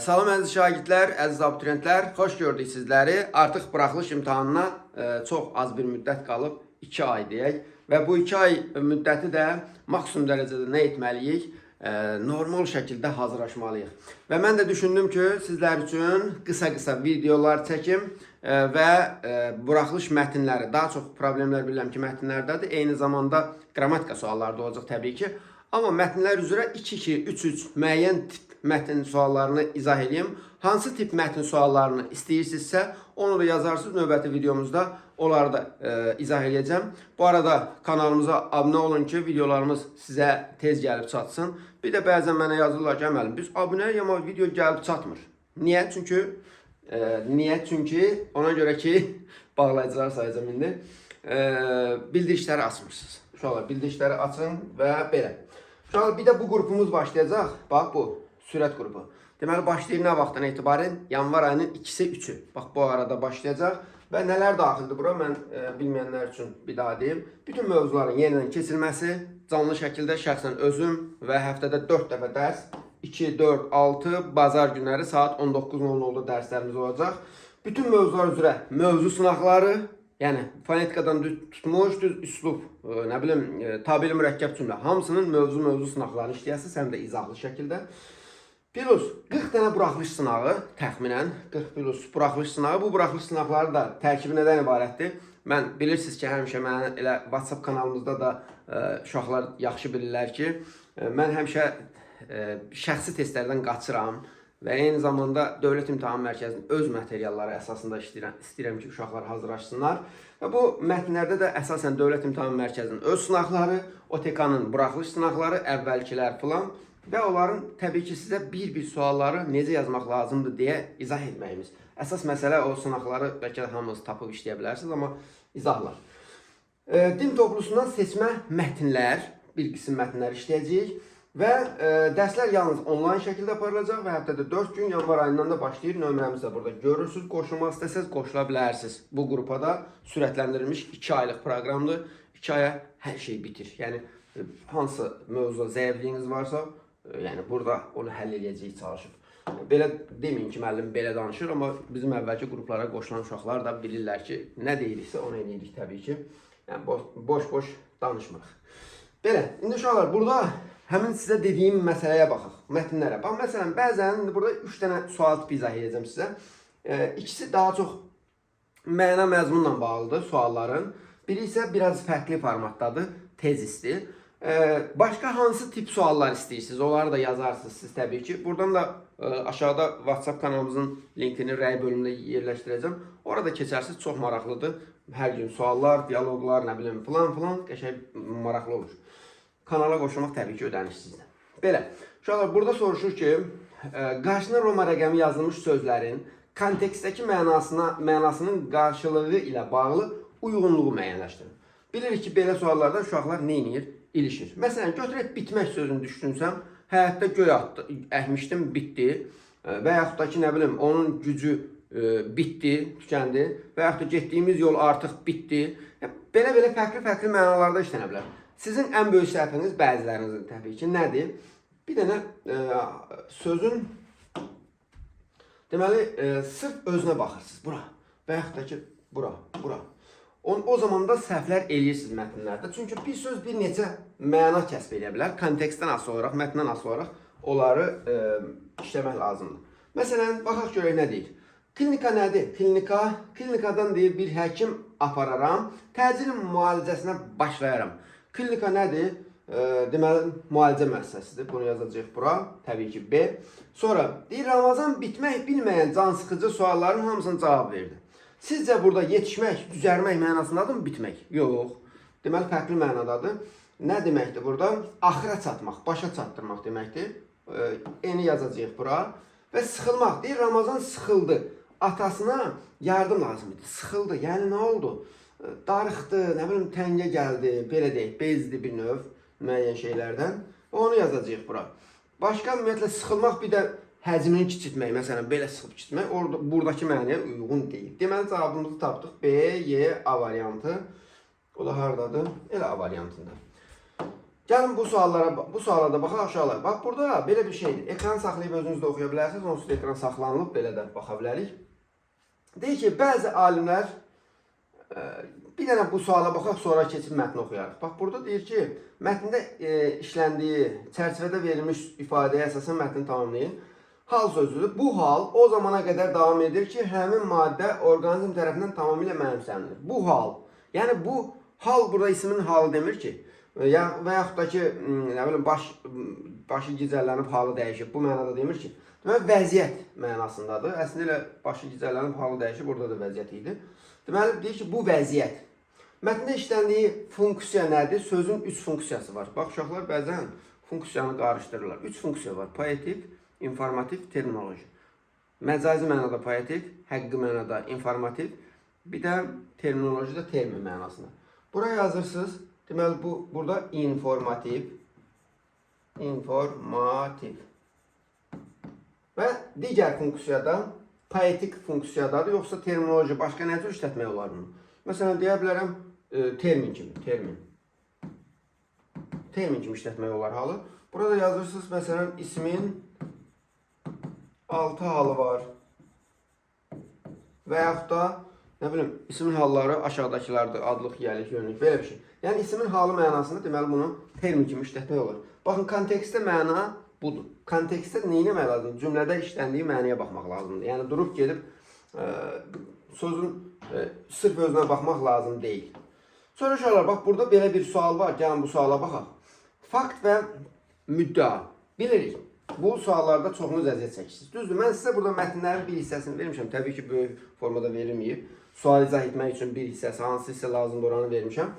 Salam əziz şagirdlər, əziz abituriyentlər, xoş gördük sizləri. Artıq buraxılış imtahanına çox az bir müddət qalıb, 2 ay deyək. Və bu 2 ay müddəti də maksimum dərəcədə nə etməliyik? Normal şəkildə hazırlaşmalıyıq. Və mən də düşündüm ki, sizlər üçün qısa-qısa videolar çəkim və buraxılış mətnləri, daha çox problemlər bilirəm ki, mətnlərdədir. Eyni zamanda qrammatika sualları da olacaq təbii ki. Amma mətnlər üzrə 2-2, 3-3 müəyyən tip mətn suallarını izah edeyim. Hansı tip mətn suallarını istəyirsinizsə, onu da yazarsınız. Növbəti videomuzda onları da izah edəcəm. Bu arada kanalımıza abunə olun ki, videolarımız sizə tez gəlib çatsın. Bir də bəzən mənə yazırlar ki, əməlim, biz abunəyik, amma video gəlib çatmır. Niyə? Çünki ona görə ki, bağlayıcılar sayacağım indi. Bildirişləri açmırsınız. Uşaqlar, bildirişləri açın və belə. Uşaqlar, bir də bu qrupumuz başlayacaq. Bax, bu sürət qrupu. Deməli, başlayır nə vaxtdan etibarən? Yanvar ayının 2-si 3-ü. Bax, bu arada başlayacaq. Və nələr daxildir bura? Mən bilməyənlər üçün bir daha deyim. Bütün mövzuların yenidən keçilməsi, canlı şəkildə şəxsən özüm və həftədə 4 dəfə dərs, 2, 4, 6, bazar günləri saat 19:00-da dərslərimiz olacaq. Bütün mövzular üzrə mövzu sınaqları, yəni fonetikadan tutmuş, düz üslub, nə bilim, tabeli mürəkkəb cümlə, hamısının mövzu sınaqlarını işləyəsiniz, həm də izahlı şəkildə. Plus 40 dənə buraxılış sınağı, təxminən 40 plus buraxılış sınağı. Bu buraxılış sınaqları da tərkibi nədən ibarətdir? Mən bilirsiniz ki, həmişə mənə elə WhatsApp kanalımızda da uşaqlar yaxşı bilirlər ki, mən həmişə şəxsi testlərdən qaçıram və eyni zamanda Dövlət İmtahan Mərkəzinin öz materialları əsasında istəyirəm ki, uşaqlar hazırlaşsınlar. Və bu mətnlərdə də əsasən Dövlət İmtahan Mərkəzinin öz sınaqları, OTK-nın buraxılış sınaqları, əvvəlkilər filan və onların təbii ki, sizə bir-bir sualları necə yazmaq lazımdır deyə izah etməyimiz. Əsas məsələ o sınaqları bəlkə də hamınız tapıb işləyə bilərsiniz, amma izahlar. Din toplusundan seçmə mətnlər, bir qism mətnlər işləyəcəyik. Və dərslər yalnız onlayn şəkildə aparılacaq və həftədə 4 gün yanvar ayından da başlayır. Nömrəmiz də burada görürsünüz. Qoşulmaq istəsəz qoşula bilərsiniz. Bu qrupa da sürətləndirilmiş 2 aylıq proqramdır. 2 aya hər şey bitir. Yəni, hansı mövzuda zəifliyiniz varsa, yəni burada onu həll edəcəyik çalışıb. Belə deməyin ki, müəllim belə danışır, amma bizim əvvəlki qruplara qoşulan uşaqlar da bilirlər ki, nə deyiriksə onu edirik təbii ki. Yəni, boş-boş danışmırıq. Belə, indi uşaqlar, burada həmin sizə dediyim məsələyə baxaq, mətnlərə. Bax, məsələn, bəzən burada 3 dənə sual tipi izah edəcəm sizə. İkisi daha çox məna məzmunla bağlıdır sualların. Biri isə biraz fərqli formatdadır, tezisdir. Başqa hansı tip suallar istəyirsiniz? Onları da yazarsınız siz təbii ki. Buradan da aşağıda WhatsApp kanalımızın linkini rəy bölümündə yerləşdirəcəm. Orada keçərsiniz, çox maraqlıdır. Hər gün suallar, diyaloqlar, nə bilim, filan, qəşəng maraqlı olur. Kanala qoşulmaq təbii ki, ödənişsizdir. Belə, uşaqlar, burada soruşur ki, qarşısına Roma rəqəmi yazılmış sözlərin kontekstdəki mənasının qarşılığı ilə bağlı uyğunluğu müəyyənləşdirin. Bilirik ki, belə suallarda uşaqlar nə edir? İlişir. Məsələn, götürək bitmək sözünü düşünsəm, həyatda göy əkmişdim, bitdi. Və yaxud da ki, nə bilim, onun gücü bitdi, tükəndi. Və yaxud da getdiyimiz yol artıq bitdi. Belə-belə fərqli mənalarda işlənə bilər. Sizin ən böyük səhviniz bəzilərinizin təbii ki, nədir? Bir dənə sözün, deməli, sırf özünə baxırsınız. Bura. Və yaxud da ki, bura. O zaman da səhvlər eləyirsiniz mətnlərdə. Çünki bir söz bir neçə məna kəsb edə bilər. Kontekstdən asılı olaraq, mətndən asılı olaraq onları işləmək lazımdır. Məsələn, baxaq görək nə deyir. Klinika nədir? Klinikadan deyir, bir həkim apararam, təcili müalicəsinə başlayaram. Klinika nədir? Deməli, müalicə müəssisəsidir. Bunu yazacaq bura. Təbii ki, B. Sonra, deyir, Ramazan bitmək bilməyən cansıxıcı sualların hamısını cavab verdi. Sizcə burada yetişmək, düzərmək mənasındadır mı bitmək? Yox. Deməli, fərqli mənadadır. Nə deməkdir burada? Axıra çatmaq, başa çatdırmaq deməkdir. Eni yazacaq bura. Və sıxılmaq. Deyir, Ramazan sıxıldı. Atasına yardım lazım idi. Sıxıldı. Yəni, nə oldu? Darıxdı, nə bilim, təngə gəldi, belə deyək, bezdi bir növ müəyyən şeylərdən. Onu yazacaq bura. Başqa, ümumiyyətlə, sıxılmaq bir də həcmini kiçiltmək, məsələn, belə sıxıb kiçiltmək, buradakı mənaya uyğun deyil. Deməli, cavabımızı tapdıq. B, Y, A variantı. O da haradadır? Elə A variantında. Gəlin bu suala da baxaq uşaqlar. Bax burada belə bir şeydir. Ekran saxlayıb özünüz də oxuya bilərsiniz. Onsuz da ekran saxlanılıb belə də baxa bilərik. Deyir ki, bəzi alimlər bir dənə bu suala baxaq, sonra keçib mətni oxuyarıq. Bax burada deyir ki, mətndə işləndiyi, çərçivədə verilmiş ifadəyə əsasən mətni tamamlayın. Hal sözüdür. Bu hal o zamana qədər davam edir ki, həmin maddə orqanizm tərəfindən tamamilə mənimsənilir. Bu hal, yəni bu hal burada ismin halı demir ki, və yaxud da ki, nə bilim, başı gicəllənib halı dəyişib. Bu mənada demir ki, deməli, vəziyyət mənasındadır. Əslində ilə başı gicəllənib halı dəyişib, burada da vəziyyət idi. Deməli, deyir ki, bu vəziyyət. Mətndə işləndiyi funksiya nədir? Sözün 3 funksiyası var. Bax, uşaqlar bəzən funksiyanı qarışdırırlar. 3 funksiya var. Poetik, informativ, terminoloji. Məcazi mənada poetik, həqqi mənada informativ, bir də terminolojida termin mənasında. Buraya yazırsınız. Deməli, burada informativ və digər funksiyada poetik funksiyadadır, yoxsa terminoloji, başqa nə cür işlətmək olar bunu? Məsələn, deyə bilərəm, termin kimi işlətmək olar halı. Burada yazırsınız, məsələn, ismin 6 halı var və yaxud da, nə bilim, ismin halları aşağıdakılardır, adlıq, yiyəlik, yönlük, belə bir şey. Yəni, ismin halı mənasında deməli bunu termin kimi işlətmək olur. Baxın, kontekstdə məna budur. Kontekstdə nə etmək lazımdır? Cümlədə işləndiyi mənaya baxmaq lazımdır. Yəni, durub gedib sözün sırf özünə baxmaq lazım deyil. Sonra uşaqlar, bax, burada belə bir sual var. Gəlin bu suala baxaq. Fakt və müddəa. Bilirik, bu suallarda çoxunuz əziyyət çəkirsiniz. Düzdür, mən sizə burada mətnlərin bir hissəsini vermişəm. Təbii ki, böyük formada verilməyib. Sual izah etmək üçün bir hissəsi, hansı hissə lazımdır oranı vermişəm.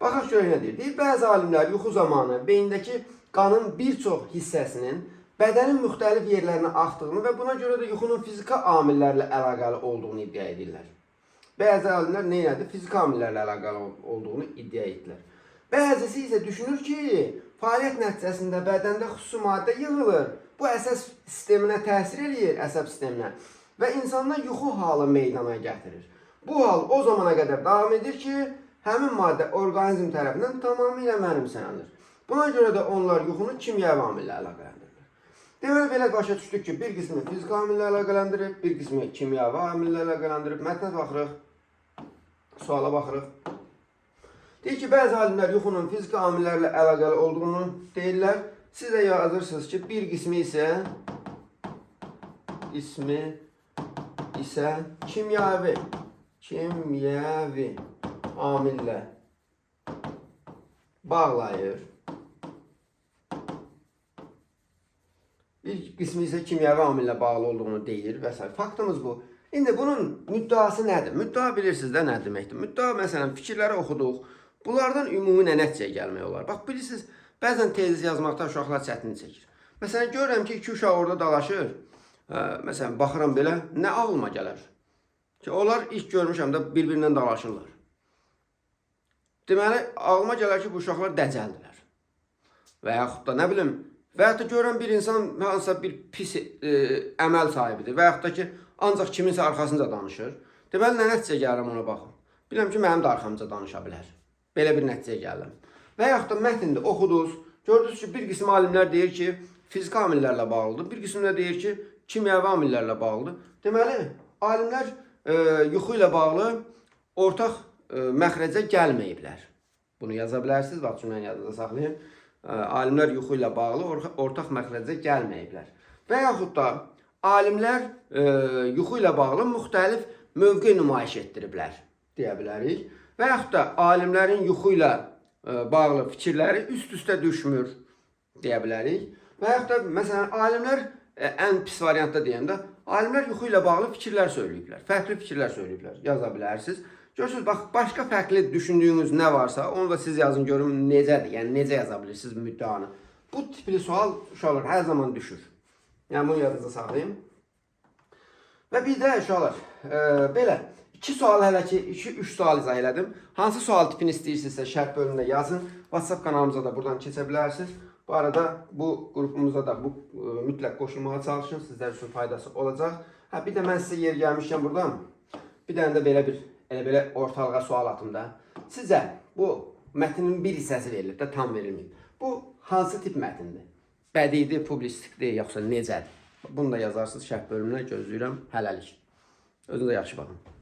Baxaq görək nə deyir. Deyir, bəzi alimlər yuxu zamanı beyindəki qanın bir çox hissəsinin bədənin müxtəlif yerlərinə axdığını və buna görə də yuxunun fiziki amillərlə əlaqəli olduğunu iddia edirlər. Bəzi alimlər nə edir? Fiziki amillərlə əlaqəli olduğunu iddia edirlər. Bəzisi isə düşünür ki, fəaliyyət nəticəsində bədəndə xüsusi maddə yığılır. Bu əsəb sisteminə təsir eləyir, əsəb sisteminə və insanda yuxu halı meydana gətirir. Bu hal o zamana qədər davam edir ki, həmin maddə orqanizm tərəfindən tamamilə mənimsənir. Buna görə də onlar yuxunu kimyəvi amillə əlaqələndirir. Deməli, belə başa düşdük ki, bir qismi fiziki amillə əlaqələndirib, bir qismi kimyəvi amillə əlaqələndirib. Mətnə baxırıq, suala baxırıq. Deyir ki, bəzi alimlər yuxunun fiziki amillərlə əlaqəli olduğunu deyirlər. Siz də yazırsınız ki, bir qismi isə kimyəvi amillə bağlayır. Bir qismi isə kimyəvi amillə bağlı olduğunu deyir və s. Faktımız bu. İndi bunun müddəası nədir? Müddəa bilirsiniz də nə deməkdir? Müddəa, məsələn, fikirləri oxuduq. Bunlardan ümumi nəticəyə gəlmək olar. Bax, bilirsiniz, bəzən tezis yazmaqda uşaqlar çətinlik çəkir. Məsələn, görürəm ki, iki uşaq orada dalaşır. Məsələn, baxıram belə, nə ağlıma gələr? Ki, onlar ilk görmüşəm də bir-birindən dalaşırlar. Deməli, ağlıma gələr ki, bu uşaqlar dəcəldilər. Və yaxud da, nə bilim, və yaxud da görürəm bir insan hansısa bir pis əməl sahibidir. Və yaxud da ki, ancaq kiminsə arxasınca danışır. Deməli, nə nəticə gəlirəm ona baxım. Biləm ki, mənim də arxamca danışa bilər. Belə bir nəticəyə gəlirəm. Və yaxud da mətndə oxudunuz, gördünüz ki, bir qism alimlər deyir ki, fiziki amillərlə bağlıdır, bir qism də deyir ki, kimyəvi amillərlə bağlıdır. Deməli, alimlər yuxu ilə bağlı ortaq məxrəcə gəlməyiblər. Bunu yaza bilərsiniz, bax, cümləni yadınızda saxlayın. Alimlər yuxu ilə bağlı ortaq məxrəcə gəlməyiblər. Və yaxud da alimlər yuxu ilə bağlı müxtəlif mövqe nümayiş etdiriblər, deyə bilərik. Və yaxud da alimlərin yuxu ilə bağlı fikirləri üst-üstə düşmür, deyə bilərik. Və yaxud da, məsələn, alimlər, ən pis variantda deyəndə, alimlər yuxu ilə bağlı fikirlər söyləyiblər, fərqli fikirlər söyləyiblər, yaza bilərsiniz. Görürsünüz, bax, başqa fərqli düşündüyünüz nə varsa, onu da siz yazın, görün necədir, yəni necə yaza bilirsiniz müddəanı. Bu tipli sual uşaqlar hər zaman düşür. Yəni, bunu yadınızda saxlayın. Və bir də uşaqlar, belə, 2 sual hələ ki, 2-3 sual izah elədim. Hansı sual tipini istəyirsinizsə şərt bölümündə yazın. WhatsApp kanalımıza da buradan keçə bilərsiniz. Bu arada bu qrupumuza da mütləq qoşulmağa çalışın. Sizlər üçün faydası olacaq. Bir də mən sizə yer gəlmişkən buradan bir dənə də belə ortalığa sual atım da. Sizə bu mətnin bir hissəsi verilib də tam verilməyib. Bu hansı tip mətndir? Bədidir, publistikdir, yoxsa necədir? Bunu da yazarsınız şərh bölümünə, gözləyirəm. Hələlik. Özünüzə yaxşı baxın.